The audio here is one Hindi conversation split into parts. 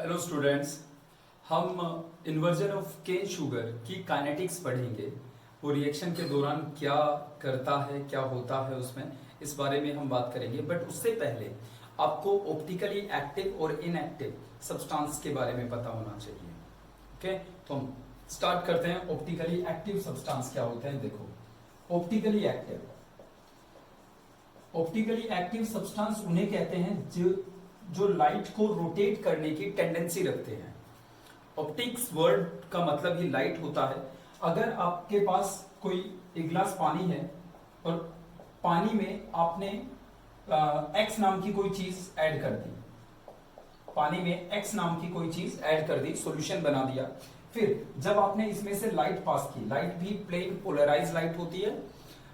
हेलो स्टूडेंट्स, हम इन्वर्जन ऑफ केन शुगर की काइनेटिक्स पढ़ेंगे। वो रिएक्शन के दौरान क्या करता है, क्या होता है उसमें, इस बारे में हम बात करेंगे। बट उससे पहले आपको ऑप्टिकली एक्टिव और इनएक्टिव सब्सटेंस के बारे में पता होना चाहिए। ओके, तो हम स्टार्ट करते हैं। ऑप्टिकली एक्टिव सब्सटेंस क्या होते हैं, देखो। ऑप्टिकली एक्टिव सब्सटेंस उन्हें कहते हैं जो लाइट को रोटेट करने की टेंडेंसी रखते हैं। ऑप्टिक्स वर्ड का मतलब ही लाइट होता है। अगर आपके पास कोई एक गिलास पानी है और पानी में आपने एक्स नाम की कोई चीज ऐड कर दी, पानी में एक्स नाम की कोई चीज ऐड कर दी, सॉल्यूशन बना दिया। फिर जब आपने इसमें से लाइट पास की, लाइट भी प्लेन पोलराइज लाइट होती है।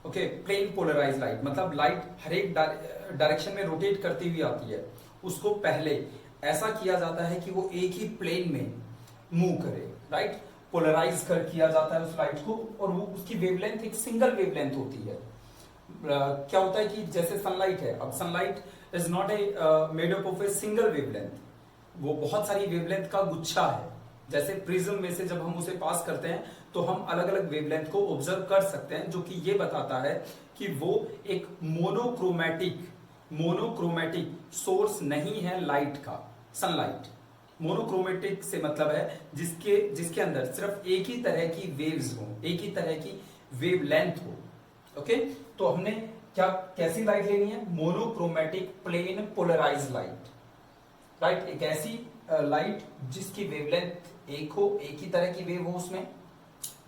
ओके, प्लेन पोलराइज लाइट मतलब लाइट हर एक डायरेक्शन में रोटेट करती हुई आती है। उसको पहले ऐसा किया जाता है कि वो एक ही प्लेन में मूव करे, राइट। पोलराइज कर किया जाता है उस लाइट को, और वो उसकी वेवलेंथ एक सिंगल वेवलेंथ होती है। क्या होता है कि जैसे सनलाइट है, अब sunlight is not a made up of a single wavelength, वो बहुत सारी वेवलेंथ का गुच्छा है। जैसे प्रिज्म में से जब हम उसे पास करते हैं तो हम अलग अलग वेवलेंथ को ऑब्जर्व कर सकते हैं, जो कि ये बताता है कि वो एक मोनोक्रोमेटिक सोर्स नहीं है लाइट का। सनलाइट मोनोक्रोमेटिक से मतलब है जिसके अंदर सिर्फ एक ही तरह की वेव्स हो, एक ही तरह की वेवलेंथ हो। ओके, तो हमने कैसी लाइट लेनी है? Monochromatic plane polarise light, right. एक ऐसी लाइट जिसकी वेवलेंथ एक हो, एक ही तरह की वेव हो उसमें।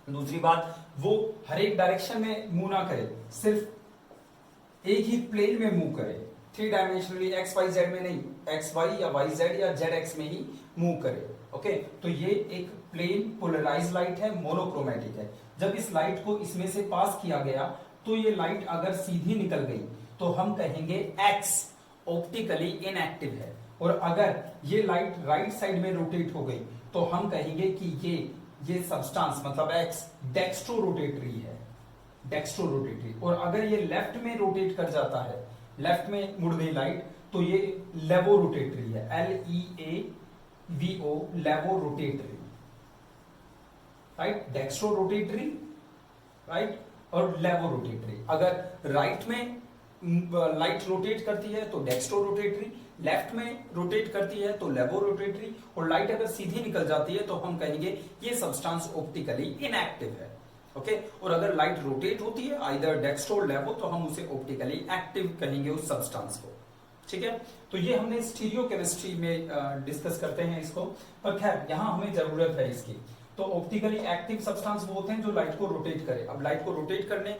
दूसरी बात, वो हर एक डायरेक्शन में मूव ना करे, सिर्फ एक ही प्लेन में मूव करे, three dimensionally x y z में नहीं, एक्स वाई या वाई जेड या जेड एक्स में ही मूव करे। ओके, तो ये एक प्लेन पोलराइज लाइट है, मोनोक्रोमेटिक है। जब इस लाइट को इसमें से पास किया गया तो ये लाइट अगर सीधी निकल गई तो हम कहेंगे एक्स ऑप्टिकली इनएक्टिव है, और अगर ये लाइट राइट साइड में रोटेट हो गई तो हम कहेंगे कि ये सब्सटेंस मतलब एक्स डेक्स्ट्रो रोटेटरी है, डेक्स्ट्रो रोटेटरी। और अगर ये लेफ्ट में रोटेट कर जाता है, लेफ्ट में मुड़ गई लाइट, तो ये लेवो रोटेटरी है, LEAVO, laevo rotatory, right. Dextro rotatory, right, और लेवो रोटेटरी। अगर राइट में लाइट रोटेट करती है तो डेक्स्ट्रो रोटेटरी, लेफ्ट में रोटेट करती है तो लेवो रोटेटरी, और लाइट अगर सीधी निकल जाती है तो हम कहेंगे ये सब्सटेंस ऑप्टिकली इनएक्टिव है। ओके, और अगर लाइट रोटेट होती है आइदर डेक्स्ट्रो और लेवो तो हम उसे ऑप्टिकली एक्टिव कहेंगे उस सब्सटेंस को। ठीक है, तो ये हमने स्टीरियो केमिस्ट्री में डिस्कस करते हैं इसको, पर खैर यहां हमें जरूरत है इसकी। तो ऑप्टिकली एक्टिव सब्सटेंस वो होते हैं जो लाइट को रोटेट करे। अब लाइट को रोटेट करने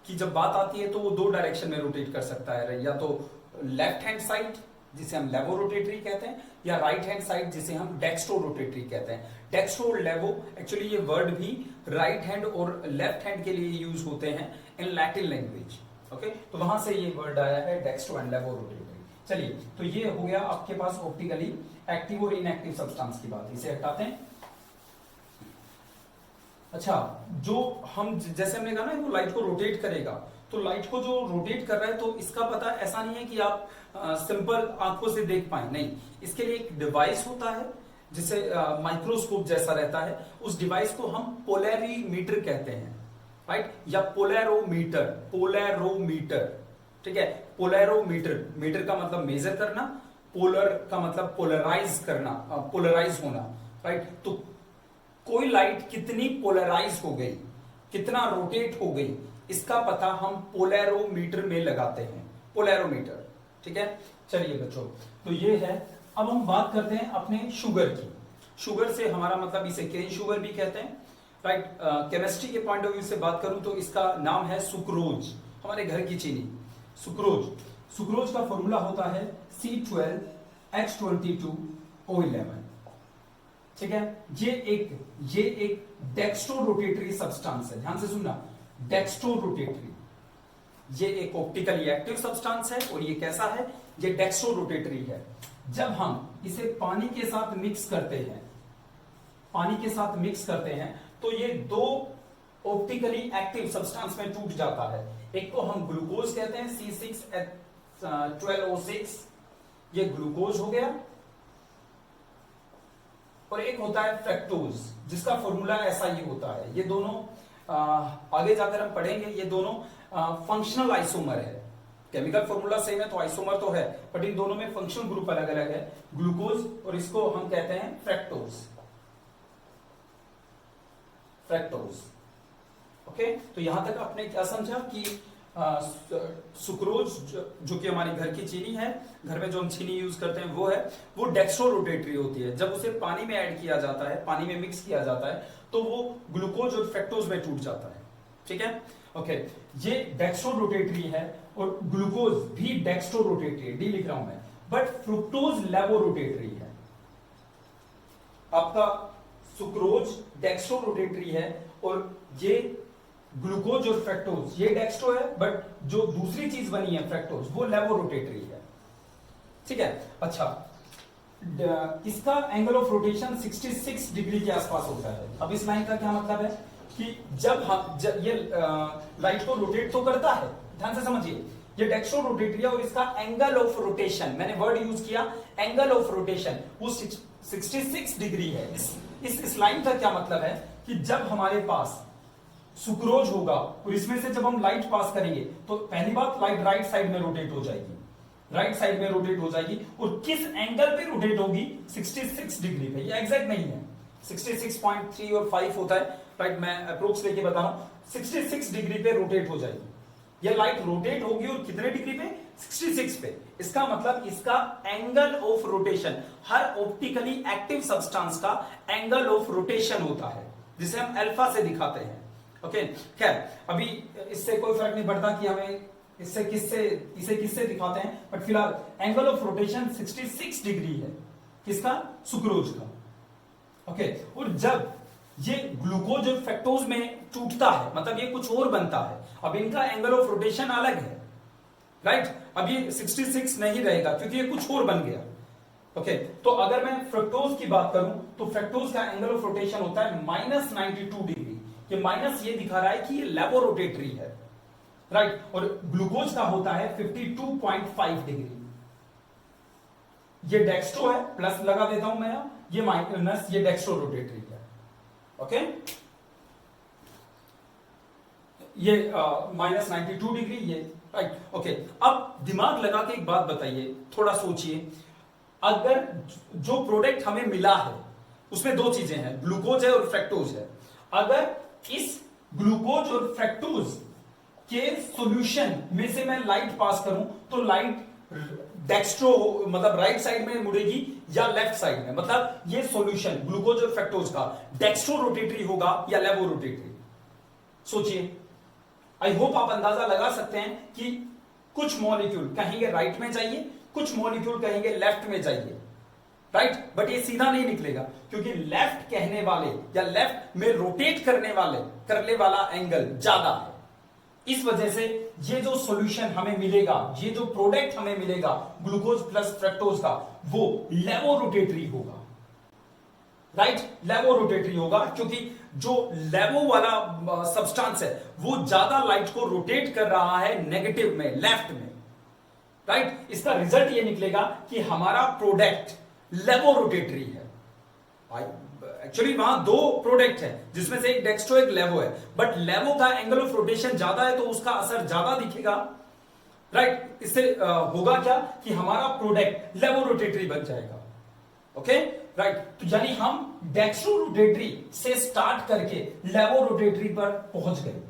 की जब बात आती है तो वो दो डायरेक्शन में रोटेट कर सकता है, या तो लेफ्ट हैंड साइड जिसे हम लेवो रोटेटरी कहते हैं, या राइट हैंड साइड जिसे हम डेक्स्ट्रो रोटेटरी कहते हैं। डेक्स्ट्रो और लेवो एक्चुअली ये वर्ड भी राइट हैंड और लेफ्ट हैंड के लिए यूज होते हैं इन लैटिन लैंग्वेज। ओके, तो वहां से ये वर्ड आया है डेक्स्ट्रो एंड लेवो रोटेटरी। चलिए, तो ये हो गया आपके पास ऑप्टिकली एक्टिव और इनएक्टिव सब्सटेंस की बात, इसे हटाते हैं। अच्छा, जो हम जैसे हमने कहा ना वो लाइट को रोटेट करेगा, तो लाइट को जो रोटेट कर रहा है तो इसका पता ऐसा नहीं है कि आप सिंपल आंखों से देख पाए, नहीं। इसके लिए एक डिवाइस होता है जिसे माइक्रोस्कोप जैसा रहता है। उस डिवाइस को हम पोलैरीमीटर कहते हैं, राइट, या पोलैरोमीटर। ठीक है, पोलैरोमीटर, मीटर का मतलब मेजर करना, पोलर का मतलब पोलराइज करना, पोलराइज होना, राइट। तो कोई लाइट कितनी पोलराइज हो गई, कितना रोटेट हो गई, इसका पता हम पोलैरोमीटर में लगाते हैं, पोलैरोमीटर। ठीक है, चलिए बच्चों, तो ये है। अब हम बात करते हैं अपने शुगर की। शुगर से हमारा मतलब इसे केन शुगर भी कहते हैं, राइट। केमिस्ट्री के पॉइंट ऑफ व्यू से बात करूं तो इसका नाम है सुक्रोज, हमारे घर की चीनी, सुक्रोज। सुक्रोज का फॉर्मूला होता है C12H22O11। ठीक है, ये एक डेक्स्ट्रो रोटेटरी सब्सटेंस है, ध्यान से सुनना, डेक्स्ट्रो रोटेटरी। ये एक ऑप्टिकली एक्टिव सब्सटेंस है, और ये कैसा है? ये डेक्स्ट्रो रोटेटरी है। जब हम इसे पानी के साथ मिक्स करते हैं, तो ये दो ऑप्टिकली एक्टिव सब्सटेंस में टूट जाता है। एक को हम ग्लूकोज कहते हैं, C6H12O6, ये ग्लूकोज हो गया, और एक होता है फ्रक्टोज, जिसका फॉर्मूला ऐसा ही होता है। ये दोनों आगे जाकर हम पढ़ेंगे, ये दोनों फंक्शनल आइसोमर है। केमिकल फॉर्मूला सेम है तो आइसोमर तो है, बट इन दोनों में फंक्शनल ग्रुप अलग अलग है, ग्लूकोज और इसको हम कहते हैं फ्रक्टोज। Fructose, okay. तो यहां तक आपने क्या समझा कि सुक्रोज जो कि हमारी घर की चीनी है, घर में जो हम चीनी यूज करते हैं वो डेक्स्ट्रो रोटेटरी होती है। जब उसे पानी में ऐड किया जाता है, पानी में मिक्स किया जाता है, तो वो ग्लूकोज और फ्रक्टोज में टूट जाता है, ठीक है, ओके। ये डेक्स्ट्रो रोटेटरी है और ग्लूकोज भी डेक्स्ट्रो रोटेटरी है, डी लिख रहा हूं मैं, बट फ्रुक्टोज लेवो रोटेटरी है। आपका सुक्रोज डेक्स्ट्रो रोटेटरी है और ये ग्लूकोज और फ्रक्टोज ये डेक्स्ट्रो है, बट जो दूसरी चीज बनी है फ्रक्टोज वो लेवो रोटेटरी है, ठीक है। अच्छा, इसका एंगल ऑफ रोटेशन 66 डिग्री के आसपास होता है। अब इस लाइन का क्या मतलब है कि जब ये लाइट को रोटेट तो करता है, ध्यान से समझिए, ये डेक्स्ट्रो रोटेटरी है और इसका एंगल ऑफ रोटेशन, मैंने वर्ड यूज किया एंगल ऑफ रोटेशन, वो 66 डिग्री है। इस लाइन का क्या मतलब है कि जब हमारे पास सुक्रोज होगा और इसमें से जब हम लाइट पास करेंगे तो पहली बात, लाइट राइट साइड में रोटेट हो जाएगी, राइट साइड में रोटेट हो जाएगी, और किस एंगल पे रोटेट होगी, 66 डिग्री पे। ये एग्जैक्ट नहीं है, 66.3 और 5 होता है, राइट, मैं अप्रोक्स लेके बता रहा हूं, 66 डिग्री पे रोटेट हो जाएगी। ये लाइट रोटेट होगी और कितने डिग्री पे, 66 पे। इसका मतलब इसका angle of rotation, her optically active substance का एंगल ऑफ रोटेशन होता है, जिसे हम अल्फा से दिखाते हैं, ओके। खैर, अभी इससे कोई फर्क नहीं पड़ता कि हमें इसे किससे दिखाते हैं, बट फिलहाल एंगल ऑफ रोटेशन 66 डिग्री है, किसका, सुक्रोज का, ओके। और जब ये ग्लूकोज और फ्रक्टोज में टूटता है, मतलब ये कुछ और बनता है, अब इनका एंगल ऑफ रोटेशन अलग है, राइट। अब ये 66 नहीं रहेगा क्योंकि ये कुछ और बन गया, ओके। तो अगर मैं फ्रक्टोज की बात करूं तो फ्रक्टोज का एंगल ऑफ रोटेशन होता है -92 डिग्री। ये माइनस ये दिखा रहा है कि ये लेवो रोटेटरी है, राइट, और ग्लूकोज का होता है 52.5 डिग्री। ये डेक्स्ट्रो है, प्लस लगा देता हूं मैं, ये माइनस, ये डेक्स्ट्रो रोटेटरी है, ओके। ये -92 डिग्री, ये राइट, ओके। अब दिमाग लगा के एक बात बताइए, थोड़ा सोचिए, अगर जो प्रोडक्ट हमें मिला है उसमें दो चीजें हैं, ग्लूकोज है और फ्रक्टोज है। अगर इस ग्लूकोज और फ्रक्टोज के सॉल्यूशन में से मैं लाइट पास करूं तो लाइट डेक्स्ट्रो मतलब राइट साइड में मुड़ेगी या लेफ्ट साइड में, मतलब ये सॉल्यूशन ग्लूकोज और फ्रक्टोज का डेक्स्ट्रो रोटेटरी होगा या लेवो रोटेटरी। सोचिए, आई होप आप अंदाजा लगा सकते हैं कि कुछ मॉलिक्यूल कहेंगे राइट में जाइए, कुछ मॉलिक्यूल कहेंगे लेफ्ट में जाइए, राइट, बट ये सीधा नहीं निकलेगा क्योंकि लेफ्ट कहने वाले या लेफ्ट में रोटेट करने वाला एंगल ज्यादा है। इस वजह से ये जो सॉल्यूशन हमें मिलेगा, ये जो प्रोडक्ट हमें मिलेगा ग्लूकोज प्लस फ्रक्टोज का, वो लेवो रोटेटरी होगा, राइट, लेवो रोटेटरी होगा, क्योंकि जो लेवो वाला सब्सटेंस है वो ज्यादा लाइट को रोटेट कर रहा है नेगेटिव में, लेफ्ट में, राइट। इसका रिजल्ट ये निकलेगा कि हमारा प्रोडक्ट लेवो रोटेटरी है। एक्चुअली वहां दो प्रोडक्ट है जिसमें से एक डेक्स्ट्रो एक लेवो है, बट लेवो का एंगल ऑफ रोटेशन ज्यादा है तो उसका असर ज्यादा दिखेगा, राइट। इससे होगा क्या कि हमारा प्रोडक्ट लेवो रोटेटरी बन जाएगा, ओके, राइट। तो यानी हम डेक्स्ट्रो रोटेटरी से स्टार्ट करके लेवो रोटेटरी पर पहुंच गए।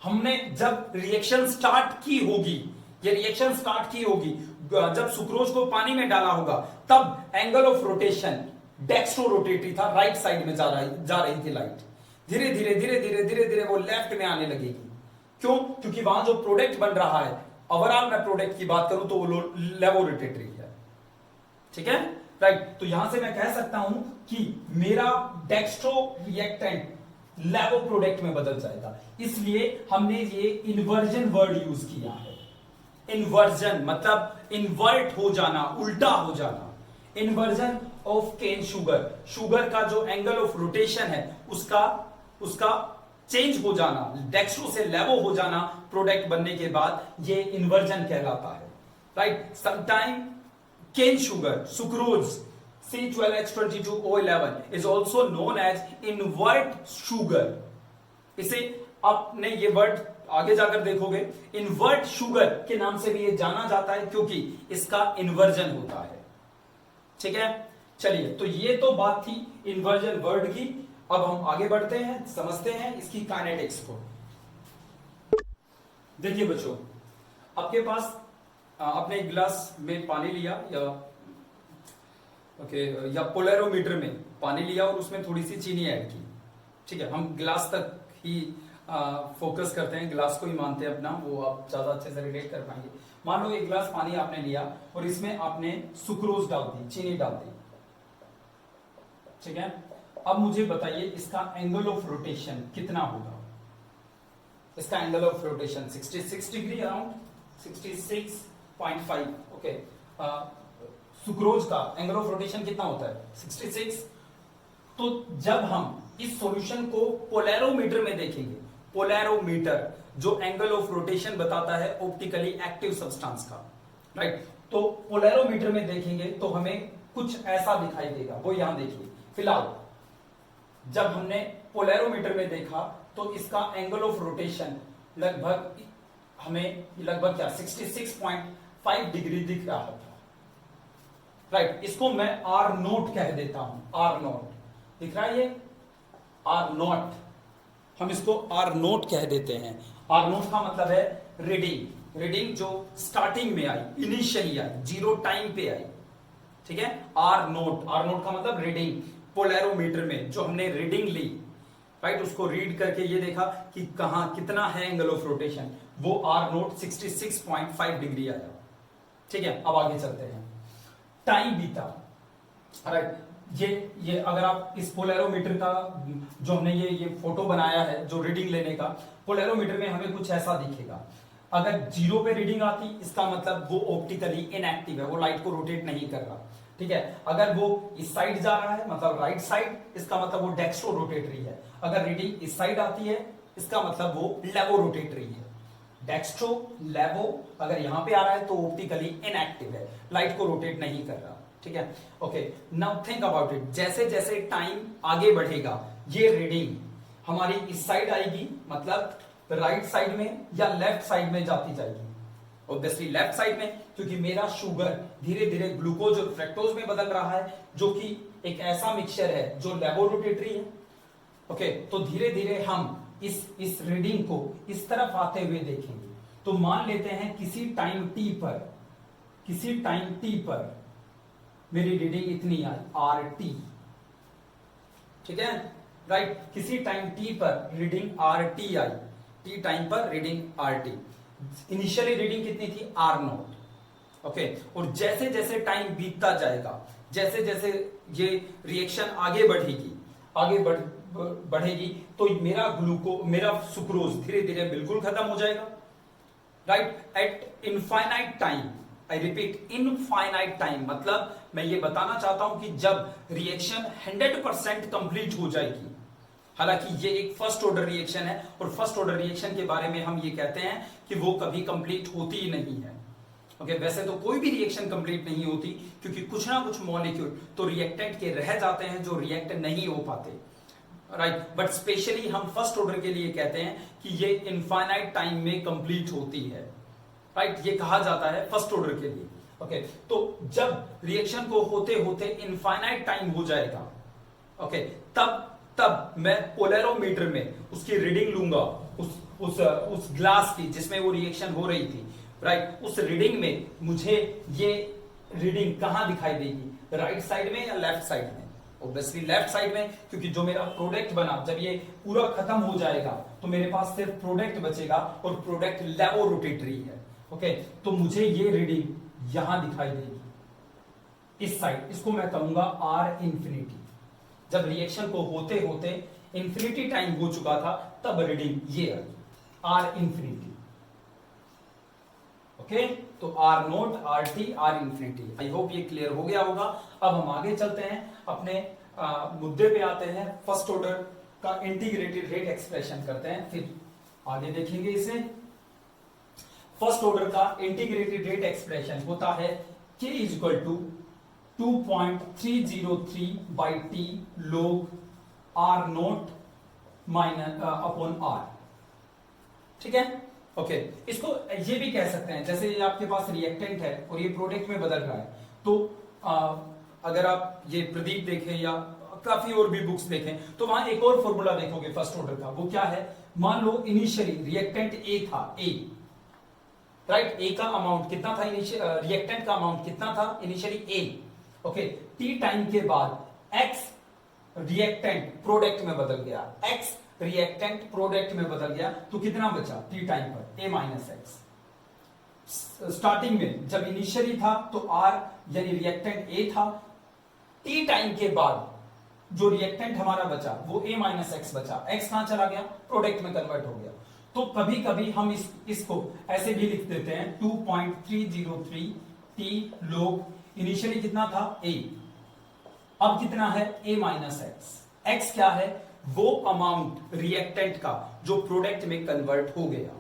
हमने जब रिएक्शन स्टार्ट की होगी, ये रिएक्शन स्टार्ट की होगी जब सुक्रोज को पानी में डाला होगा, तब angle of rotation dextro rotatory था, राइट साइड में जा रही थी लाइट। धीरे धीरे धीरे धीरे धीरे धीरे वो लेफ्ट में आने लगेगी। क्यों? क्योंकि वहां जो प्रोडक्ट बन रहा है, ओवरऑल मैं प्रोडक्ट की बात करूं तो वो लेवो रोटेटरी है, ठीक है, राइट। तो यहां से मैं कह सकता हूं कि मेरा डेक्स्ट्रो रिएक्टेंट लेवो प्रोडक्ट में बदल जाएगा। इसलिए हमने ये इन्वर्जन वर्ड यूज किया है। इन्वर्जन मतलब इन्वर्ट हो जाना, उल्टा हो जाना। Inversion of cane sugar, sugar का जो एंगल ऑफ रोटेशन है उसका चेंज हो जाना, डेक्स्ट्रो से लेवो हो जाना प्रोडक्ट बनने के बाद, ये इन्वर्जन कहलाता है, right. Sometime cane sugar, sucrose C12H22O11 is also known as invert sugar. इसे आपने ये वर्ड आगे जाकर देखोगे, इन्वर्ट शुगर के नाम से भी ये जाना जाता है क्योंकि इसका इन्वर्जन होता है। ठीक है, चलिए, तो ये तो बात थी इन्वर्जन वर्ड की। अब हम आगे बढ़ते हैं, समझते हैं इसकी काइनेटिक्स को। देखिए बच्चों, आपके पास आपने एक गिलास में पानी लिया या पोलैरोमीटर में पानी लिया और उसमें थोड़ी सी चीनी ऐड की। ठीक है, हम गिलास तक ही फोकस करते हैं, गिलास को ही मानते हैं अपना, वो आप ज्यादा अच्छे से रिलेट कर पाएंगे। मान लो एक गिलास पानी आपने लिया और इसमें आपने सुक्रोज डाल दी, चीनी डाल दी। ठीक है, अब मुझे बताइए इसका एंगल ऑफ रोटेशन कितना होगा। इसका angle of rotation 66 degree, around 66.5। Okay, sucrose का एंगल ऑफ रोटेशन कितना होता है 66। तो जब हम इस सॉल्यूशन को पोलैरोमीटर में देखेंगे, पोलैरोमीटर जो एंगल ऑफ रोटेशन बताता है ऑप्टिकली एक्टिव सब्सटेंस का, राइट, तो पोलैरोमीटर में देखेंगे तो हमें कुछ ऐसा दिखाई देगा। वो यहां देखिए, फिलहाल जब हमने पोलैरोमीटर में देखा तो इसका एंगल ऑफ रोटेशन लगभग हमें क्या 66.5 डिग्री दिख रहा था, राइट। इसको मैं आर नोट कह देता हूं, आर नोट दिख रहा है, ये आर नोट, हम इसको आर नोट कह देते हैं। आर नोट का मतलब है रीडिंग, रीडिंग जो स्टार्टिंग में आई, इनिशियली आई, जीरो टाइम पे आई। ठीक है, आर नोट, आर नोट का मतलब रीडिंग। पोलैरोमीटर में जो हमने रीडिंग ली, राइट, उसको रीड करके ये देखा कि कहां कितना है एंगल ऑफ रोटेशन, वो आर नोट 66.5 डिग्री आया। ठीक है, अब आगे चलते हैं। टाइम बीता, राइट, ये अगर आप इस पोलैरोमीटर का जो हमने ये फोटो बनाया है जो रीडिंग लेने का, पोलैरोमीटर में हमें कुछ ऐसा दिखेगा। अगर जीरो पे रीडिंग आती, इसका मतलब वो ऑप्टिकली इनएक्टिव है, वो लाइट को रोटेट नहीं कर रहा। ठीक है, अगर वो इस साइड जा रहा है मतलब राइट साइड, इसका मतलब वो डेक्स्ट्रो रोटेटरी है। अगर रीडिंग इस साइड आती है, इसका मतलब वो लेवो रोटेटरी है। डेक्स्ट्रो, लेवो अगर यहां पे आ रहा है तो ऑप्टिकली इनएक्टिव है, लाइट को रोटेट नहीं कर रहा। ठीक है, okay, now think about it. जैसे जैसे टाइम आगे बढ़ेगा, ये रीडिंग हमारी इस साइड आएगी, मतलब राइट साइड में या लेफ्ट साइड में जाती जाएगी। ऑब्वियसली लेफ्ट साइड में, क्योंकि मेरा शुगर धीरे धीरे ग्लूकोज और फ्रक्टोज में बदल रहा है, जो कि एक ऐसा मिक्सचर है जो लेवो रोटेटरी है। ओके, तो धीरे धीरे हम इस रीडिंग को इस तरफ आते हुए देखेंगे। तो मान लेते हैं किसी टाइम टी पर मेरी रीडिंग इतनी आई, आर टी। ठीक है, राइट, किसी टाइम टी पर reading R T I, T time पर reading R T. Initially reading कितनी थी, आर नोट। ओके, और जैसे जैसे टाइम बीतता जाएगा, जैसे जैसे ये रिएक्शन आगे बढ़ेगी, तो मेरा सुक्रोज धीरे धीरे बिल्कुल खत्म हो जाएगा, right. Eight infinite time, I repeat, infinite time, मतलब मैं ये बताना चाहता हूं कि जब रिएक्शन 100% कंप्लीट हो जाएगी। हालांकि ये एक फर्स्ट ऑर्डर रिएक्शन है, और फर्स्ट ऑर्डर रिएक्शन के बारे में हम ये कहते हैं कि वो कभी कंप्लीट होती ही नहीं है। ओके, वैसे तो कोई भी रिएक्शन कंप्लीट नहीं होती, क्योंकि कुछ ना कुछ मॉलिक्यूल तो रिएक्टेंट के रह जाते हैं जो रिएक्ट नहीं हो पाते, राइट। बट स्पेशली हम फर्स्ट ऑर्डर के लिए कहते हैं कि ये इनफाइनाइट टाइम में कंप्लीट होती है, राइट, ये कहा जाता है फर्स्ट ऑर्डर के लिए। ओके, तो जब रिएक्शन को होते होते इनफाइनाइट टाइम हो जाएगा, ओके, तब मैं पोलैरोमीटर में उसकी रीडिंग लूंगा, उस ग्लास की जिसमें वो रिएक्शन हो रही थी, राइट। उस रीडिंग में मुझे ये रीडिंग कहां दिखाई देगी, राइट साइड में या लेफ्ट साइड में? ऑब्वियसली लेफ्ट साइड में, क्योंकि जो मेरा प्रोडक्ट बना, जब ये पूरा खत्म हो जाएगा तो मेरे पास सिर्फ प्रोडक्ट बचेगा, और प्रोडक्ट लेवो रोटेटरी है। ओके, तो मुझे ये रीडिंग यहां दिखाई देगी, इस साइड। इसको मैं कहूंगा आर इंफिनिटी। जब रिएक्शन को होते होते इंफिनिटी टाइम हो चुका था, तब रीडिंग ये आई, आर इंफिनिटी। ओके, तो R naught, R T, R infinity. I hope ये क्लियर हो गया होगा। अब हम आगे चलते हैं, अपने मुद्दे पे आते हैं। फर्स्ट ऑर्डर का इंटीग्रेटेड रेट एक्सप्रेशन करते हैं, फिर आगे देखेंगे इसे। फर्स्ट ऑर्डर का इंटीग्रेटेड रेट एक्सप्रेशन होता है K is equal to 2.303 by t log r naught minus upon R. ठीक है, ओके। इसको ये भी कह सकते हैं, जैसे ये आपके पास रिएक्टेंट है और ये प्रोडक्ट में बदल रहा है, तो अगर आप ये प्रदीप देखें या काफी और भी बुक्स देखें तो वहां एक और फॉर्मूला देखोगे फर्स्ट ऑर्डर का। वो क्या है, मान लो इनिशियली रिएक्टेंट ए था, ए राइट, ए का अमाउंट कितना था, रिएक्टेंट का अमाउंट कितना था इनिशियली ए, ओके। टी टाइम के बाद एक्स रिएक्टेंट प्रोडक्ट में बदल गया, एक्स रिएक्टेंट प्रोडक्ट में बदल गया, तो कितना बचा टी टाइम पर, ए माइनस एक्स। स्टार्टिंग में जब इनिशियली था तो आर यानी रिएक्टेंट ए था, टी टाइम के बाद जो रिएक्टेंट हमारा बचा वो ए माइनस एक्स बचा, एक्स कहां चला गया, प्रोडक्ट में कन्वर्ट हो गया। तो कभी कभी हम इसको ऐसे भी लिख देते हैं 2.303 टी लोग इनिशियली कितना था ए, अब कितना है ए माइनस एक्स। एक्स क्या है, वो अमाउंट रिएक्टेंट का जो प्रोडक्ट में कन्वर्ट हो गया।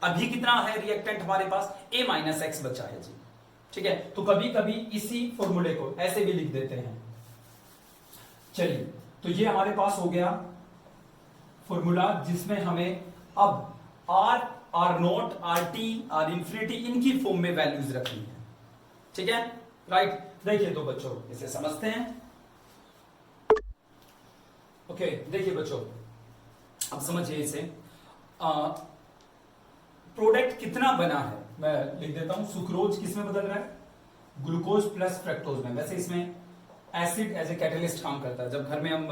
अभी कितना है रिएक्टेंट हमारे पास, ए माइनस एक्स बचा है जी। ठीक है, तो कभी कभी इसी फॉर्मूले को ऐसे भी लिख देते हैं। चलिए, तो ये हमारे पास हो गया फॉर्मूला जिसमें हमें अब R, R naught, R T, R infinity इनकी फॉर्म में वैल्यूज रखनी है। ठीक है, राइट। देखिए तो बच्चों इसे समझते हैं। ओके, देखिए बच्चों अब समझिए इसे। प्रोडक्ट कितना बना है मैं लिख देता हूं, सुक्रोज किस में बदल रहा है, ग्लूकोज प्लस फ्रक्टोज में। वैसे इसमें एसिड एज ए कैटलिस्ट काम करता है। जब घर में हम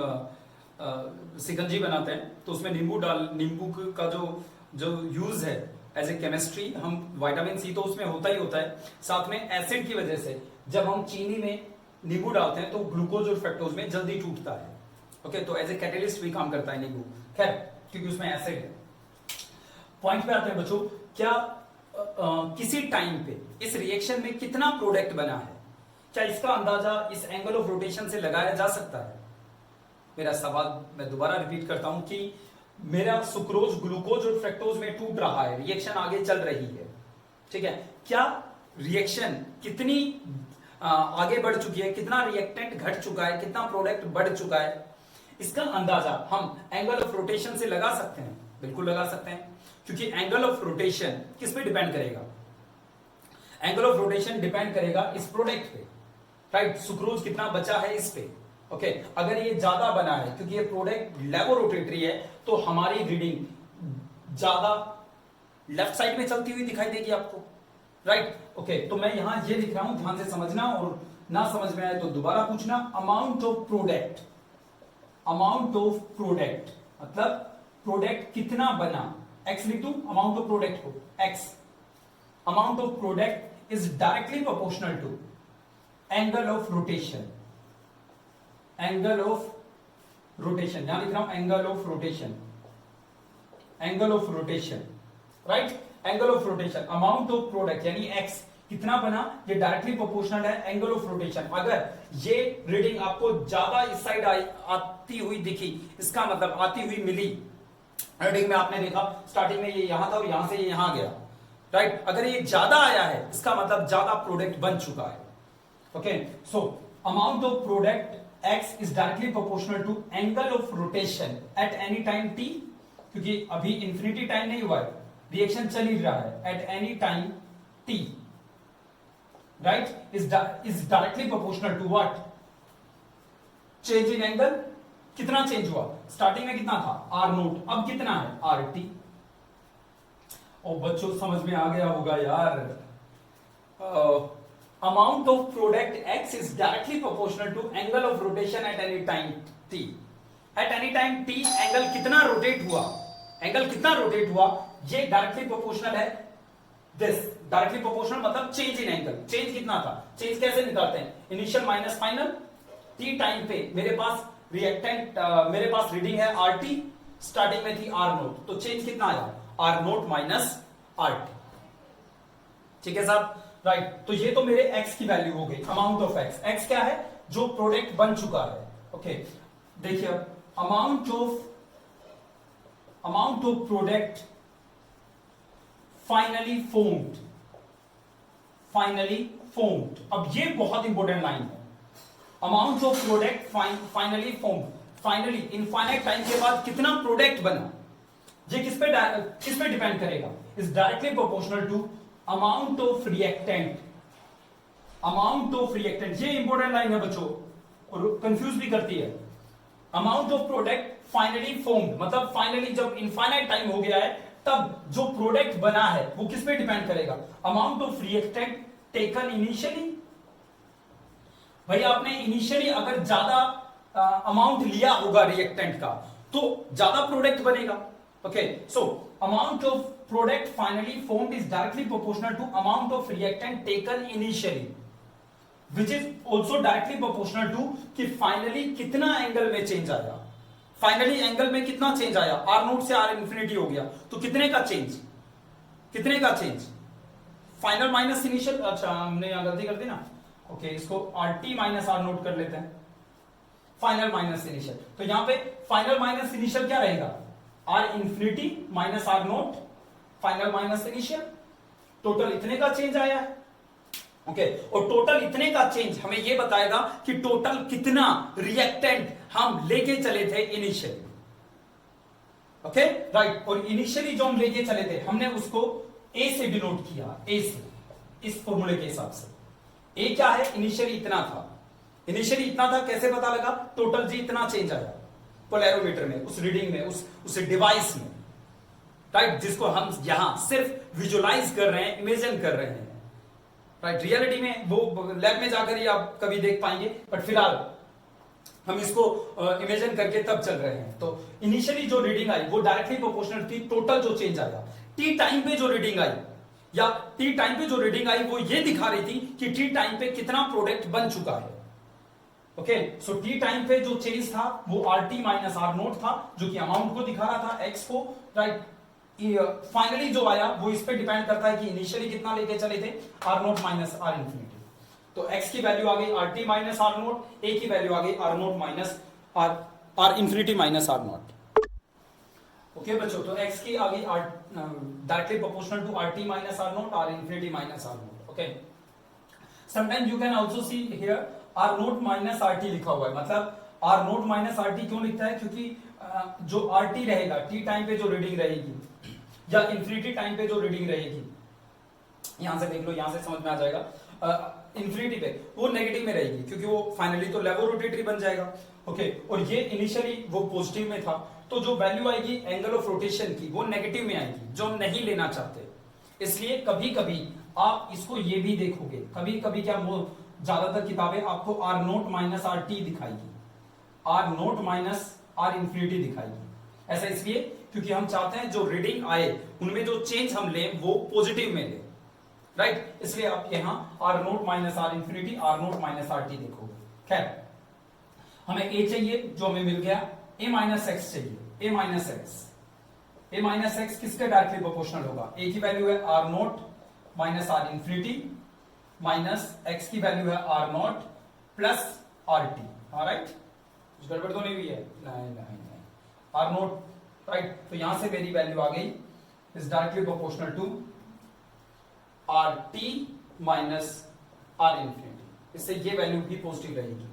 सिकंजी बनाते हैं तो उसमें नींबू का जो यूज है एज ए केमिस्ट्री, हम विटामिन सी तो उसमें होता ही होता है, साथ में एसिड की वजह से जब हम चीनी में नींबू डालते हैं तो ग्लूकोज और फ्रक्टोज में जल्दी टूटता है। ओके, तो एज ए कैटलिस्ट भी काम करता है नींबू, खैर क्योंकि उसमें एसिड है। पॉइंट पे आते हैं बच्चों, क्या किसी टाइम पे इस रिएक्शन में कितना प्रोडक्ट बना है, क्या इसका अंदाजा इस एंगल ऑफ रोटेशन से लगाया जा सकता है? मेरा सवाल मैं दोबारा रिपीट करता हूं कि मेरा सुक्रोज ग्लूकोज और फ्रक्टोज में टूट रहा है, रिएक्शन आगे चल रही है। ठीक है, क्या रिएक्शन कितनी आगे बढ़ चुकी है, कितना रिएक्टेंट घट चुका है, कितना प्रोडक्ट बढ़ चुका है, इसका अंदाजा हम एंगल ऑफ रोटेशन से लगा सकते हैं। बिल्कुल लगा सकते हैं, क्योंकि एंगल ऑफ रोटेशन किस पे डिपेंड करेगा, एंगल ऑफ रोटेशन डिपेंड करेगा इस प्रोडक्ट पे, राइट। सुक्रोज कितना बचा है इस पे, ओके। अगर ये ज्यादा बना है क्योंकि ये प्रोडक्ट लेवोरोटेटरी है तो हमारी रीडिंग ज्यादा लेफ्ट साइड में चलती हुई दिखाई देगी आपको, राइट। ओके, तो मैं यहां ये लिख रहा हूं, ध्यान से समझना, और ना समझ में आए तो दोबारा पूछना। Amount of product, amount of product मतलब प्रोडक्ट कितना बना, एक्स लिख दूं अमाउंट ऑफ प्रोडक्ट को, x. Amount of product is directly proportional to angle of rotation, angle of rotation, यहां लिख रहा हूं angle of rotation, angle of rotation, right. Angle of rotation, amount of product यानी एक्स कितना बना, ये डायरेक्टली प्रोपोर्शनल है एंगल ऑफ रोटेशन। अगर ये रीडिंग आपको ज्यादा इस साइड आती हुई दिखी, इसका मतलब आती हुई मिली, रीडिंग में आपने देखा स्टार्टिंग में ये यहां था और यहां से ये यहां गया, राइट। अगर ये ज्यादा आया है इसका मतलब ज्यादा प्रोडक्ट बन चुका है। Okay, so amount of product x is directly proportional to angle of rotation at any time t, क्योंकि अभी इंफिनिटी टाइम नहीं हुआ है, रिएक्शन चल ही रहा है, at any time t, right, is directly proportional to what, change in angle। कितना चेंज हुआ, स्टार्टिंग में कितना था r नोट, अब कितना है rt। और बच्चों समझ में आ गया होगा यार, amount of product x is directly proportional to angle of rotation at any time t। at any time t angle कितना रोटेट हुआ, एंगल कितना रोटेट हुआ, ये डायरेक्टली प्रोपोर्शनल है दिस। डायरेक्टली प्रोपोर्शनल मतलब चेंज इन एंगल, चेंज कितना था, चेंज कैसे निकालते हैं, initial minus final. t time पे मेरे पास रिएक्टेंट, मेरे पास रीडिंग है rt, स्टार्टिंग में थी r नोट, तो चेंज कितना आया, r नोट माइनस rt। ठीक है साहब, राइट। तो ये तो मेरे x की वैल्यू हो गई, अमाउंट ऑफ x। x क्या है, जो प्रोडक्ट बन चुका है। ओके, देखिए amount of product finally formed, finally formed. अब ये बहुत इंपॉर्टेंट लाइन है, amount of product finally form, finally infinite time के बाद कितना प्रोडक्ट बना, ये किस पे डिपेंड करेगा, is directly proportional to amount of reactant, amount of reactant. ये इंपॉर्टेंट लाइन है बच्चों और कंफ्यूज भी करती है। Amount of product finally formed, मतलब फाइनली जब इनफाइनाइट टाइम हो गया है तब जो प्रोडक्ट बना है वो किस पे डिपेंड करेगा, amount of reactant taken initially. भाई आपने इनिशियली अगर ज्यादा अमाउंट लिया होगा रिएक्टेंट का तो ज्यादा प्रोडक्ट बनेगा। Okay, so amount of product finally formed is directly proportional to amount of reactant taken initially, which is also directly proportional to कि फाइनली कितना एंगल में चेंज आया, फाइनली एंगल में कितना चेंज आया, आर नोट से आर इंफिनिटी हो गया तो कितने का चेंज, कितने का चेंज, फाइनल माइनस इनिशियल। अच्छा हमने यहां गलती कर दी ना, ओके इसको R T minus R naught कर लेते हैं, फाइनल माइनस इनिशियल। तो यहां पे फाइनल माइनस इनिशियल क्या रहेगा, R infinity minus R naught, final minus initial, total इतने का चेंज आया है। ओके, और टोटल इतने का चेंज हमें यह बताएगा कि टोटल कितना रिएक्टेंट हम लेके चले थे इनिशियली। ओके राइट, और इनिशियली जो हम लेके चले थे हमने उसको ए से डिनोट किया, ए से, इस फॉर्मूले के हिसाब से। ए क्या है, इनिशियली इतना था, इनिशियली इतना था, कैसे पता लगा, टोटल जी इतना चेंज आया पोलैरोमीटर में, उस रीडिंग में, उस डिवाइस में, राइट, जिसको हम यहां सिर्फ विजुअलाइज कर रहे हैं, इमेजिन कर रहे हैं, राइट। रियलिटी में वो लैब में जाकर ही आप कभी देख पाएंगे, बट फिलहाल हम इसको इमेजिन करके तब चल रहे हैं। तो इनिशियली जो रीडिंग आई वो डायरेक्टली प्रोपोर्शनल थी टोटल जो चेंज आया। टी टाइम पे जो रीडिंग आई, या टी टाइम पे जो रीडिंग आई वो ये दिखा रही थी कि टी टाइम पे कितना प्रोडक्ट बन चुका है। ओके, सो टी टाइम पे जो चेंज था वो R T minus R naught था, जो कि अमाउंट को दिखा रहा था, एक्स को, राइट। फाइनली जो आया वो इस पे डिपेंड करता है कि इनिशियली कितना लेके चले थे, R naught minus R infinity. तो x की वैल्यू आ गई R T minus R naught, A की वैल्यू आ गई R naught minus R infinity minus R naught. Okay बच्चों, तो x की आ गई directly proportional to R T minus R naught, R infinity minus R naught. Okay, sometime you can also see here R naught minus R T लिखा हुआ है, मतलब are naught minus R T क्यों लिखता है, क्योंकि जो आर टी रहेगा, टी टाइम पे जो रीडिंग रहेगी या इंफिनिटी टाइम पे जो रीडिंग रहेगी, यहां से देख लो, यहां से समझ में आ जाएगा, इंफिनिटी पे वो नेगेटिव में रहेगी क्योंकि वो फाइनली तो लेवोरोटेटरी बन जाएगा। ओके, और ये इनिशियली वो पॉजिटिव में था, तो जो वैल्यू आएगी एंगल ऑफ रोटेशन की वो नेगेटिव में आएगी, जो हम नहीं लेना चाहते। इसलिए कभी कभी आप इसको ये भी देखोगे, कभी कभी क्या ज्यादातर किताबें आपको R naught minus R T दिखाएगी, R naught minus R infinity दिखाएगी। ऐसा इसलिए क्योंकि हम चाहते हैं जो रीडिंग आए उनमें जो चेंज हम लें वो पॉजिटिव में लें, राइट। इसलिए आप यहां R naught minus R infinity, R naught minus R T देखोगे। खैर, हमें ए चाहिए जो हमें मिल गया, ए माइनस एक्स चाहिए, A minus x, A minus x किसके डायरेक्टली प्रोपोर्शनल होगा, ए की वैल्यू है R naught minus R infinity minus x की वैल्यू है R naught plus R T. Right, कुछ गड़बड़ तो नहीं हुई है, नहीं, आर नोट, राइट। तो यहां से मेरी वैल्यू आ गई is directly proportional to R T minus R infinity, इससे ये वैल्यू भी पॉजिटिव रहेगी,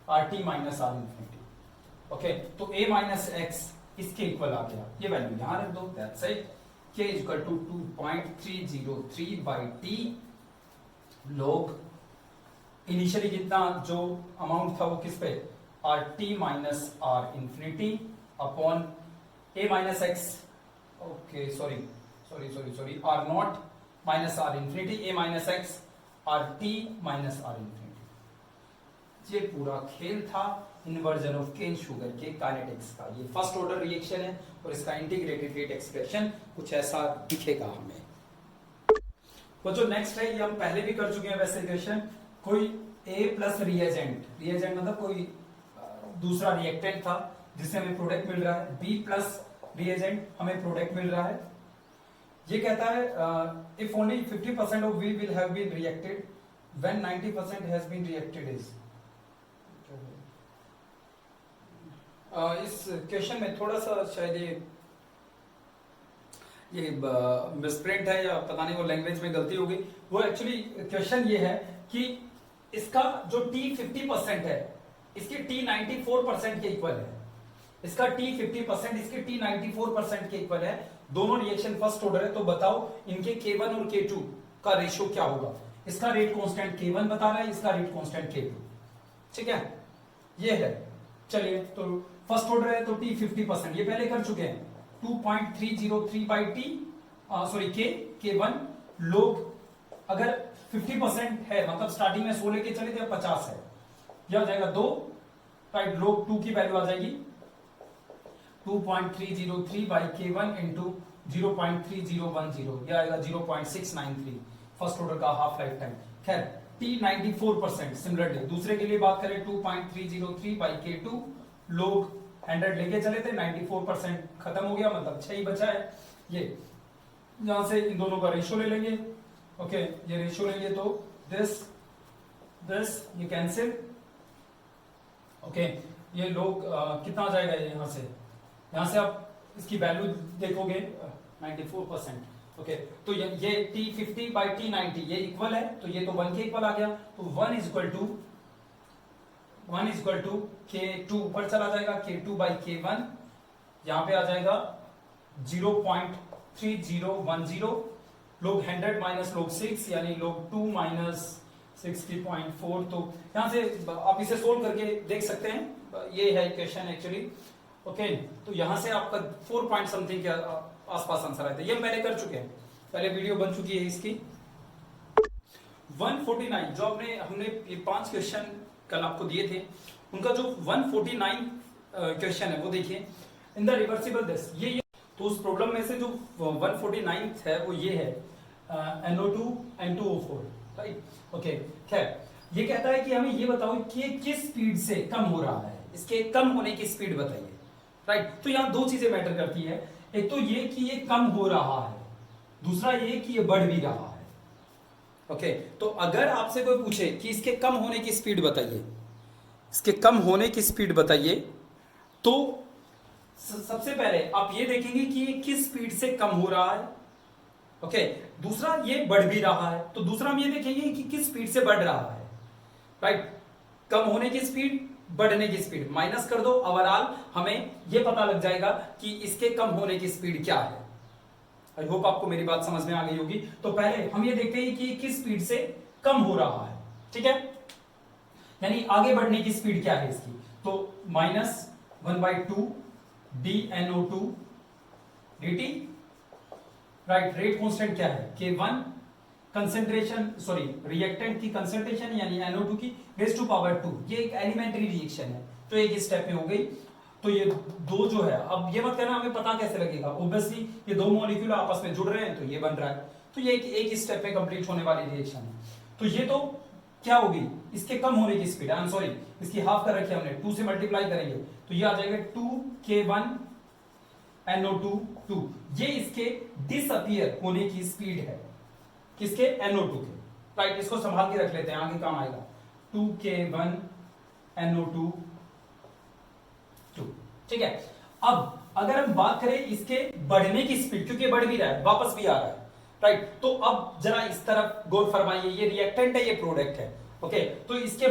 R T minus R infinity. Okay, तो ए माइनस एक्स इसके इक्वल आ गया, ये वैल्यू यहां रख दो, that's it. K is equal to 2.303 by T log initially कितना जो अमाउंट था वो किस पे, R T minus R infinity upon A minus x, okay sorry R naught minus R infinity, A minus X R T minus R infinity. ये पूरा खेल था इन्वर्जन ऑफ केन शुगर के काइनेटिक्स का। ये फर्स्ट ऑर्डर रिएक्शन है और इसका इंटीग्रेटेड रेट एक्सप्रेशन कुछ ऐसा दिखेगा हमें। वो जो नेक्स्ट है ये हम पहले भी कर चुके हैं वैसे इक्वेशन, कोई ए प्लस रिएजेंट, रिएजेंट मतलब कोई दूसरा रिएक्टेंट था जिससे हमें प्रोडक्ट मिल रहा है, बी प्लस रिएजेंट हमें प्रोडक्ट मिल रहा है। ये कहता है if only 50% of we will have been reacted when 90% has been reacted is. इस क्वेश्चन में थोड़ा सा शायद ये मिसप्रिंट है या पता नहीं वो लैंग्वेज में गलती हो गई। वो एक्चुअली क्वेश्चन ये है कि इसका जो T 50% है इसके T 94% के इक्वल है, इसका T 50% इसके T 94% के इक्वल है, दोनों रिएक्शन फर्स्ट ऑर्डर है। तो बताओ इनके K1 और K2 का रेशियो क्या होगा। इसका रेट कांस्टेंट K1 बता रहा है, इसका रेट कांस्टेंट K2, ठीक है, ये है। चलिए तो फर्स्ट ऑर्डर है तो T 50%, ये पहले कर चुके हैं, 2.303 बाई T सॉरी K1 लोग अगर 50% है मतलब स्टार्टिंग में 16 लेके चले थे 50 है, यह आ जाएगा 2, राइट, लोग 2 की वैल्यू आ जाएगी 2.303 बाई K1 इंटू 0.3010, यह आएगा 0.693 फर्स्ट ऑर्डर का हाफ लाइफ टाइम। खैर T 94%, सिमिलरली दूसरे के लिए बात करें 2.303 बाई K2 लोग 100 लेके चले थे, 94% खत्म हो गया, मतलब 6 ही बचा है। ये यहां से इन दोनों का रेशियो ले लेंगे, ओके, ये रेशियो लेंगे तो दिस ये कैंसिल, ओके, ये लोग कितना आ जाएगा यहां से आप इसकी वैल्यू देखोगे 94%, ओके, तो ये T 50 बाई T 90 ये इक्वल है, तो ये तो 1 के इक्वल आ गया, तो 1 इज इक्वल टू K2 ऊपर चला जाएगा, K2 बाई K1 यहां पे आ जाएगा 0.3010, लोग 100 माइनस लोग 6 यानी लोग 2 माइनस 60.4, तो यहां से आप इसे सोल्व करके देख सकते हैं, ये है इक्वेशन एक्चुअली, ओके, तो यहां से आपका 4 पॉइंट समथिंग के आसपास आंसर आया था, ये पहले कर चुके हैं, पहले वीडियो बन चुकी है इसकी। 149 जो हमने ये 5 क्वेश्चन कल आपको दिए थे, उनका जो 149 क्वेश्चन है वो देखिए, इन द रिवर्सिबल दिस, ये तो उस प्रॉब्लम में से जो 149 है वो ये है NO2 N2O4, राइट, ओके। खैर ये कहता है कि हमें ये बताओ कि ये किस स्पीड से कम हो रहा है, इसके कम होने की स्पीड बताइए, राइट। तो यहाँ दो चीजें मैटर करती है, एक तो ये कि ये कम हो रहा है, दूसरा ये कि ये बढ़ भी रहा है, ओके। तो अगर आपसे कोई पूछे कि इसके कम होने की स्पीड बताइए, इसके कम होने की स्पीड बताइए, तो सबसे पहले आप ये देखेंगे कि ये किस स्पीड से कम हो रहा है, ओके। दूसरा ये बढ़ भी रहा है, तो दूसरा हम ये देखेंगे कि किस स्पीड से बढ़ रहा है, राइट। कम होने की स्पीड, बढ़ने की स्पीड माइनस कर दो, ओवरऑल हमें ये पता लग जाएगा कि इसके कम होने की स्पीड क्या है। आई होप आपको मेरी बात समझ में आ गई होगी। तो पहले हम ये देखते हैं कि किस स्पीड से कम हो रहा है, ठीक है, यानी आगे बढ़ने की स्पीड क्या है इसकी, तो -1/2 dNO2 dt, right. Rate constant क्या है K1, कंसेंट्रेशन सॉरी रिएक्टेंट की कंसेंट्रेशन यानी NO2 की रेज टू पावर 2, ये एक एलिमेंट्री रिएक्शन है, तो एक स्टेप में हो गई। तो ये दो जो है, अब ये मत कहना हमें पता कैसे लगेगा, ऑब्वियसली ये दो मॉलिक्यूल आपस में जुड़ रहे हैं तो ये बन रहा है, तो ये एक स्टेप में कंप्लीट होने वाली रिएक्शन है। तो ये तो क्या होगी, इसके कम होने की स्पीड, आई एम सॉरी इसकी हाफ कर रखी है हमने, 2 से मल्टीप्लाई करेंगे तो ये आ जाएगा 2K1 NO2 2, ये इसके डिसअपियर होने की स्पीड है, किसके NO2 के, राइट। इसको संभाल के रख लेते हैं, आगे काम आएगा, 2K1 NO2 2, ठीक है। अब अगर हम बात करें इसके बढ़ने की स्पीड, क्योंकि बढ़ भी रहा है वापस भी आ रहा है, राइट, तो अब जरा इस तरफ गौर फरमाइए, ये रिएक्टेंट है ये प्रोडक्ट है, ओके। तो इसके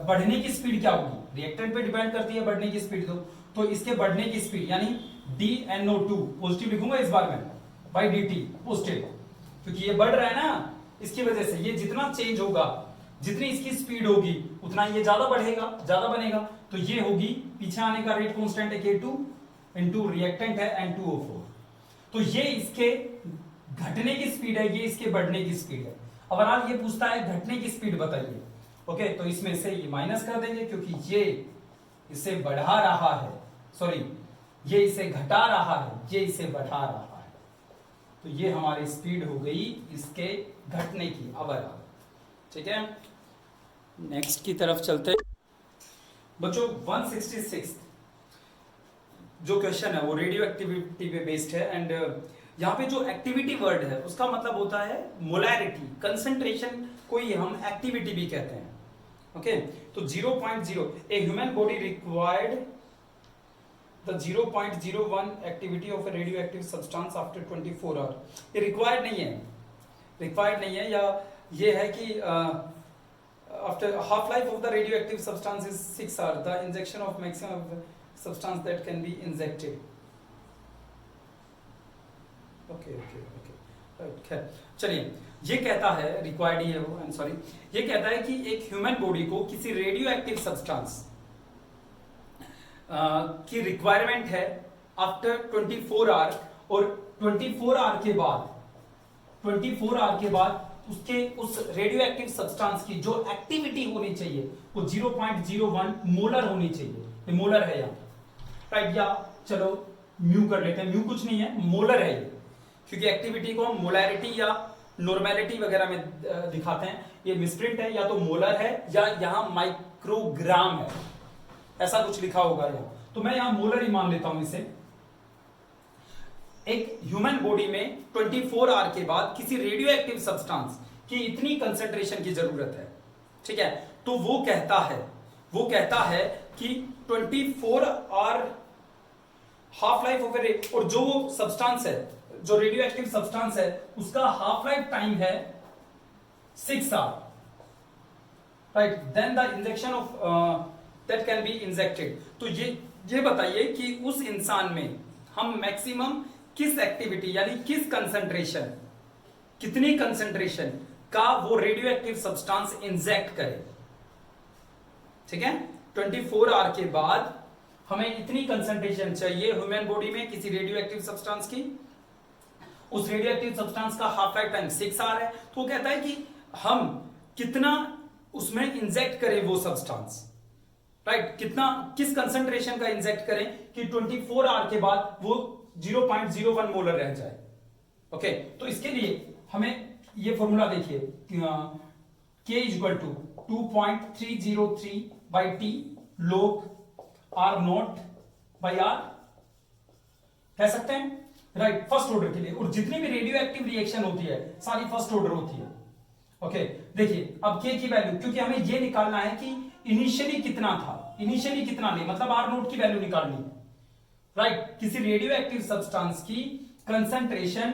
बढ़ने की स्पीड क्या होगी, रिएक्टेंट पे डिपेंड करती है बढ़ने की स्पीड, तो इसके बढ़ने की स्पीड यानी dNO2 पॉजिटिव लिखूंगा इस बार में बाई dt पॉजिटिव, क्योंकि ये बढ़ रहा है ना, इसकी वजह से ये जितना चेंज होगा, जितनी इसकी स्पीड होगी उतना ये ज्यादा बढ़ेगा, ज्यादा बनेगा, तो ये होगी पीछे आने का रेट कांस्टेंट है K2 इंटू रिएक्टेंट है N2O4, तो ये इसके घटने की स्पीड है, ये इसके बढ़ने की स्पीड है। ओवरऑल ये पूछता है घटने की स्पीड बताइए, ओके, तो इसमें से ये माइनस कर देंगे क्योंकि ये इसे बढ़ा रहा है, सॉरी ये इसे घटा रहा है, ये इसे बढ़ा रहा है, तो ये हमारी स्पीड हो गई इसके घटने की ओवरऑल, ठीक है। नेक्स्ट की तरफ चलते हैं बच्चों। 166 जो क्वेश्चन है वो रेडियो एक्टिविटी पे बेस्ड है, एंड यहाँ पे जो एक्टिविटी वर्ड है उसका मतलब होता है मोलैरिटी, कंसंट्रेशन को ही हम एक्टिविटी भी कहते हैं, ओके। तो 0.0 a human body required the 0.01 activity of a radioactive substance after 24 hour, ये रिक्वायर्ड नहीं है, या ये है कि after half life of the radioactive substance is 6 hours, the injection of maximum of the substance that can be injected. Okay okay okay right, खैर चलिए, ये कहता है रिक्वायर्ड ही है वो, आई एम सॉरी, ये कहता है कि एक ह्यूमन बॉडी को किसी रेडियो एक्टिव सब्सटेंस की रिक्वायरमेंट है आफ्टर 24 आवर, और 24 आवर के बाद, 24 आवर के बाद उसके उस रेडियो एक्टिव सब्सटेंस की जो एक्टिविटी होनी चाहिए वो 0.01 मोलर होनी चाहिए। ये मोलर है यहाँ, राइट, या चलो म्यू कर लेते हैं, म्यू कुछ नहीं है, मोलर है ये, क्योंकि एक्टिविटी को हम मोलैरिटी या नॉर्मेलिटी वगैरह में दिखाते हैं। ये मिसप्रिंट है, या तो मोलर है या यहां माइक्रोग्राम है, ऐसा कुछ लिखा होगा यहाँ, तो मैं यहां मोलर ही मान लेता हूं इसे। एक ह्यूमन बॉडी में 24 आवर के बाद किसी रेडियो एक्टिव सब्सटेंस की इतनी कंसेंट्रेशन की जरूरत है, ठीक है, तो वो कहता है कि 24 आवर हाफ लाइफ ऑफ ए, और जो सब्सटेंस है, जो रेडियो एक्टिव सब्सटेंस है, उसका हाफ लाइफ टाइम है 6 hour, right, then the injection of that can be injected. तो ये बताइए कि उस इंसान में हम मैक्सिमम किस एक्टिविटी यानी किस कंसंट्रेशन, कितनी कंसंट्रेशन का वो रेडियो एक्टिव सब्सटेंस इंजेक्ट करे, ठीक है। 24 आवर के बाद हमें इतनी कंसंट्रेशन चाहिए ह्यूमन बॉडी में किसी रेडियो एक्टिव सब्सटेंस की, उस रेडियो एक्टिव सब्सटेंस का हाफ लाइफ टाइम 6 आवर है, तो वो कहता है कि हम कितना उसमें इंजेक्ट करें वो सब्सटेंस, राइट, कितना, किस कंसंट्रेशन का इंजेक्ट करें कि 24 आवर के बाद वो 0.01 मोलर रह जाए। ओके, तो इसके लिए हमें ये फॉर्मूला देखिए, K equal to 2.303 by T log R0 by R कह सकते हैं, राइट, फर्स्ट ऑर्डर के लिए। और जितनी भी रेडियो एक्टिव रिएक्शन होती है सारी फर्स्ट ऑर्डर होती है। ओके, देखिए अब K की वैल्यू, क्योंकि हमें ये निकालना है कि इनिशियली कितना था, इनिशियली कितना नहीं, मतलब R0 की वैल्यू निकालनी है, राइट। किसी रेडियो एक्टिव सब्सटेंस की कंसंट्रेशन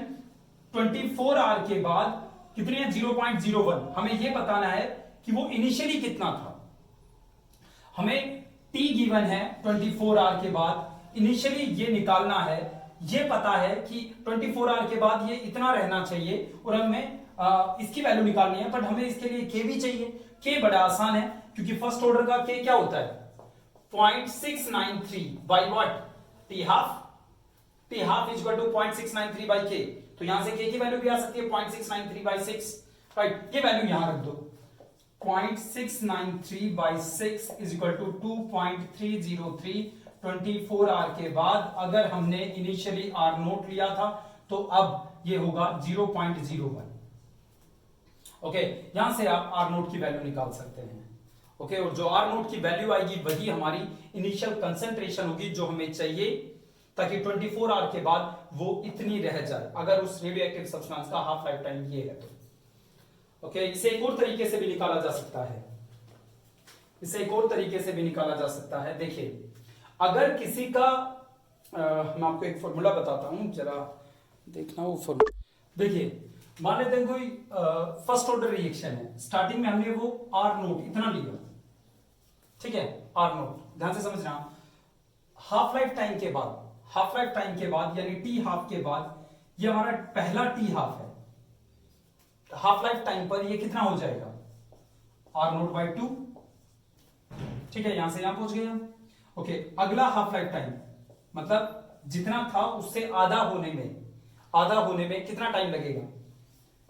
24 आवर के बाद कितनी है, 0.01, हमें यह बताना है कि वो इनिशियली कितना था। हमें T गिवन है 24 आवर के बाद, इनिशियली ये निकालना है, ये पता है कि 24 आवर के बाद ये इतना रहना चाहिए, और हमें इसकी वैल्यू निकालनी है, बट हमें इसके लिए K भी चाहिए। K बड़ा आसान है, क्योंकि फर्स्ट ऑर्डर का K क्या होता है, 0.693 by what, T half, T half is equal to 0.693 by K। तो यहां से K की वैल्यू भी आ सकती है 0.693 बाई 6, राइट, ये वैल्यू यहां रख दो, 0.693 by 6 is equal to 2.303। 24 hour के बाद अगर हमने इनिशियली R0 लिया था तो अब ये होगा 0.01। ओके, यहां से आप R0 की वैल्यू निकाल सकते हैं। ओके, और जो R0 की वैल्यू आएगी वही हमारी इनिशियल कंसंट्रेशन होगी जो हमें चाहिए, ताकि 24 आवर के बाद वो इतनी रह जाए, अगर उस रेडियो एक्टिव सब्सटेंस का हाफ लाइफ टाइम ये है तो। ओके, इसे एक और तरीके से भी निकाला जा सकता है, इसे एक और तरीके से भी निकाला जा सकता है। देखिए, अगर किसी का मैं आपको एक फॉर्मूला बताता हूं, जरा देखना वो फॉर्मूला। देखिए, मान लेते हैं कोई फर्स्ट ऑर्डर रिएक्शन है, स्टार्टिंग में हमने वो R0 इतना लिया, ठीक है, R0 ध्यान से समझना। हाफ लाइफ टाइम के बाद, हाफ लाइफ टाइम के बाद यानी T हाफ के बाद, ये हमारा पहला T हाफ है, हाफ लाइफ टाइम पर ये कितना हो जाएगा, R0 बाई 2, ठीक है, यहां से यहां पहुंच गए हम। ओके, अगला हाफ लाइफ टाइम मतलब जितना था उससे आधा होने में कितना टाइम लगेगा।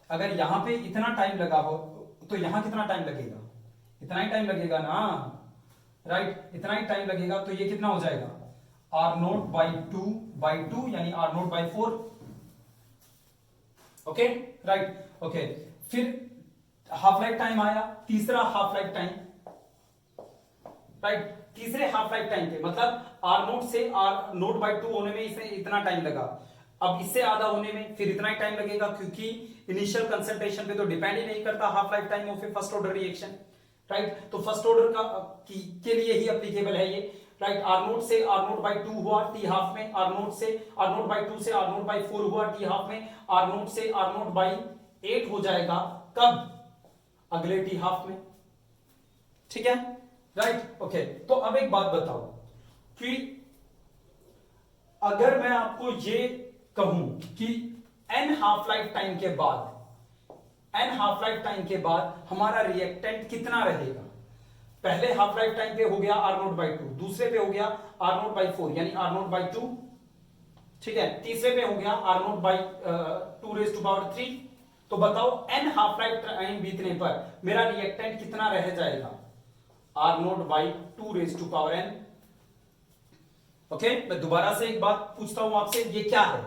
अगर यहां पे इतना टाइम लगा हो तो यहां कितना टाइम लगेगा, इतना ही टाइम लगेगा ना, राइट, इतना ही टाइम लगेगा, तो ये कितना हो जाएगा, R0 बाई 2 यानी R0 by 4। Okay, right, okay, फिर हाफ लाइफ टाइम आया, तीसरा हाफ लाइफ टाइम, राइट, तीसरे हाफ लाइफ टाइम पे मतलब R0 से R0 बाई 2 होने में इसे इतना टाइम लगा, अब इससे आधा होने में फिर इतना ही टाइम लगेगा, क्योंकि इनिशियल कंसंट्रेशन पे तो डिपेंड ही नहीं करता half life time of A first order reaction, right. तो फर्स्ट ऑर्डर का के लिए ही एप्लीकेबल है ये, राइट। R0 से R0 बाई 2 हुआ T हाफ में, R0 से R0 बाई 2 से R0 बाई 4 हुआ T हाफ में, R0 से R0 बाई 8 हो जाएगा कब, अगले T हाफ में, ठीक है, राइट, ओके। तो अब एक बात बताओ कि अगर मैं आपको ये कहूं कि n हाफ लाइफ टाइम के बाद, n हाफ लाइफ टाइम के बाद हमारा रिएक्टेंट कितना रहेगा? पहले हाफ लाइफ टाइम पे हो गया R0/2, दूसरे पे हो गया R0/4 यानी R0/2, ठीक है, तीसरे पे हो गया R0/2⁻3। तो बताओ n हाफ लाइफ टाइम बीतने पर मेरा रिएक्टेंट कितना रह जाएगा? R0/2⁻n। ओके, मैं दोबारा से एक बात पूछता हूं आपसे, ये क्या है?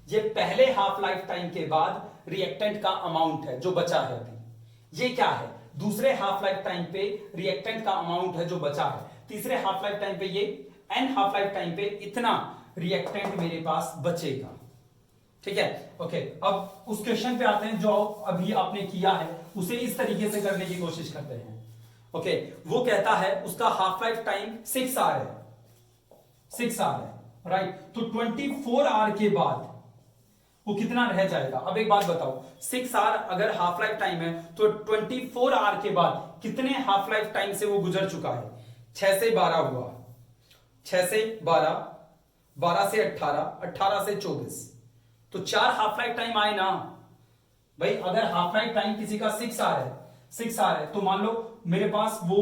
ये पहले हाफ लाइफ टाइम के बाद रिएक्टेंट का अमाउंट है जो बचा है अभी। ये क्या है? दूसरे हाफ लाइफ टाइम पे रिएक्टेंट का अमाउंट है जो बचा है। तीसरे हाफ लाइफ टाइम पे ये n हाफ लाइफ टाइम पे इतना रिएक्टेंट मेरे पास बचेगा, ठीक है, ओके। अब उस क्वेश्चन पे आते हैं जो अभी आपने किया है, उसे इस तरीके से करने की कोशिश करते हैं। ओके, वो कहता है उसका हाफ लाइफ टाइम 6 आवर है, 6 आवर है, राइट। तो 24 आवर के बाद वो कितना रह जाएगा? अब एक बात बताओ, 6 आवर अगर हाफ लाइफ टाइम है तो 24 आवर के बाद कितने हाफ लाइफ टाइम से वो गुजर चुका है? 6 से 12 हुआ, 6 से 12, 12 से 18, 18 से 24, तो 4 हाफ लाइफ टाइम आए ना भाई। अगर हाफ लाइफ टाइम किसी का 6 आवर है, 6 आवर है, तो मान लो मेरे पास वो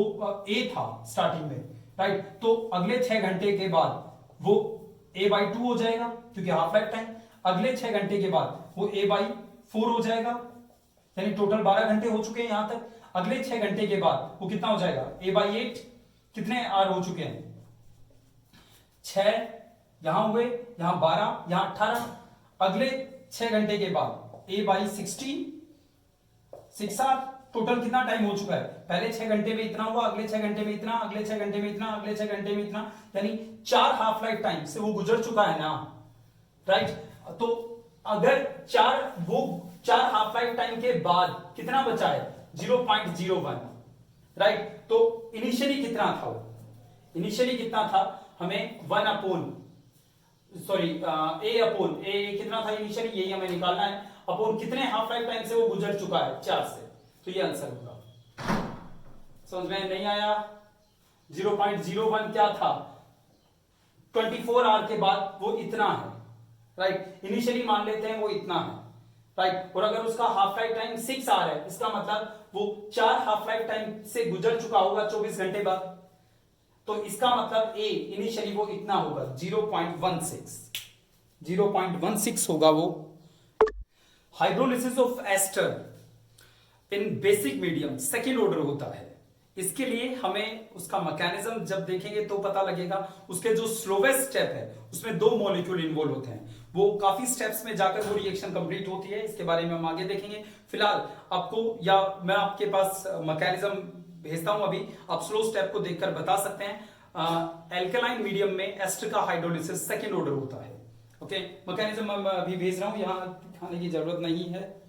A था स्टार्टिंग में, राइट। तो अगले 6 घंटे के बाद वो A/2 हो जाएगा क्योंकि हाफ लाइफ टाइम। अगले 6 घंटे के बाद वो A/4 हो जाएगा, यानी टोटल 12 घंटे हो चुके हैं यहां तक। अगले 6 घंटे के बाद वो कितना हो जाएगा? A/8। कितने आर हो चुके हैं? 6 यहां हुए, यहां 12, यहां 18। अगले 6 घंटे के बाद A/16, 6 आर। टोटल कितना टाइम हो चुका है? पहले 6 घंटे में इतना हुआ, अगले 6 घंटे में इतना, अगले 6 घंटे में इतना, अगले 6 घंटे में इतना, यानी 4 हाफ लाइफ टाइम से वो गुजर चुका है ना, राइट। तो अगर 4 हाफ लाइफ टाइम के बाद कितना बचा है? 0.01, राइट। तो इनिशियली कितना था वो? इनिशियली कितना था? हमें A कितना था इनिशियली, यही हमें निकालना है। अपॉन कितने हाफ लाइफ टाइम से वो गुजर चुका है? 4 से। तो ये आंसर होगा। समझ में नहीं आया? 0.01 क्या था? 24 आवर के बाद वो इतना है, राइट। इनिशियली मान लेते हैं वो इतना है, राइट। और अगर उसका हाफ लाइफ टाइम 6 आवर है, इसका मतलब वो 4 हाफ लाइफ टाइम से गुजर चुका होगा 24 घंटे बाद। तो इसका मतलब A इनिशियली वो इतना होगा 0.16 होगा वो। Hydrolysis of ester in basic medium second order होता है। इसके लिए हमें उसका मैकेनिज्म जब देखेंगे तो पता लगेगा। उसके जो स्लोवेस्ट स्टेप है उसमें 2 मॉलिक्यूल इन्वॉल्व होते हैं, वो काफी स्टेप्स में जाकर वो रिएक्शन कंप्लीट होती है। इसके बारे में हम आगे देखेंगे। फिलहाल आपको, या मैं आपके पास मैकेनिज्म भेजता हूं अभी, आप स्लो स्टेप को देखकर बता सकते हैं। एल्कलाइन मीडियम में एस्टर का हाइड्रोलिसिस सेकेंड ऑर्डर होता है। ओके, मैकेनिज्म मैं अभी भेज रहा हूं, यहां दिखाने की जरूरत नहीं है।